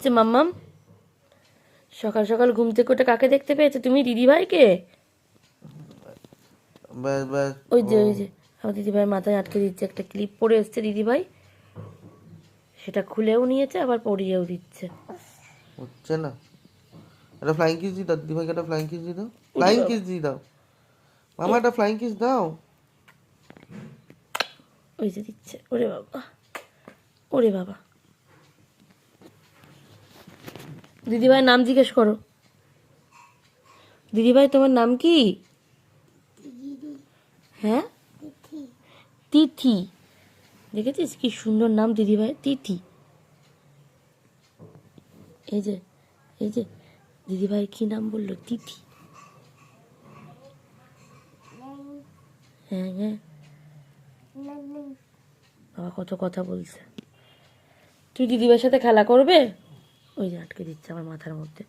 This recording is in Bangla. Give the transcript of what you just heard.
দিচ্ছে মাম্মাম। সকাল সকাল ঘুম থেকে ওটা কাকে দেখতে পেয়েছে তুমি? দিদি ভাইকে? ব্যাস ব্যাস। ওই যে ওই যে আমার দিদি ভাই মাথায় আটকে দিচ্ছে, একটা ক্লিপ পরে এসছে দিদি ভাই, সেটা খুলেও নিয়েছে আবার পরিয়েও দিচ্ছে। হচ্ছে না, একটা ফ্লাইং কিস দিয়ে দাও দিদিভাইকে, একটা ফ্লাইং কিস দিয়ে দাও, ওরে ফ্লাইং বাবা, কিস দিয়ে দাও মামা, একটা ফ্লাইং কিস দাও। ওই যে দিচ্ছে। ওরে বাবা, ওরে বাবা। দিদিভাইয়ের নাম জিজ্ঞেস করো। দিদিভাই তোমার নাম কি? হ্যাঁ, তিথি। দেখেছিস কি সুন্দর নাম দিদিভাই, তিথি। এই যে এই যে দিদিভাই কি নাম বললো? তিথি। হ্যাঁ হ্যাঁ, বাবা কত কথা বলছে। তুই দিদিভাইয়ের সাথে খেলা করবে? ওই যে আটকে দিচ্ছে আমার মাথার মধ্যে।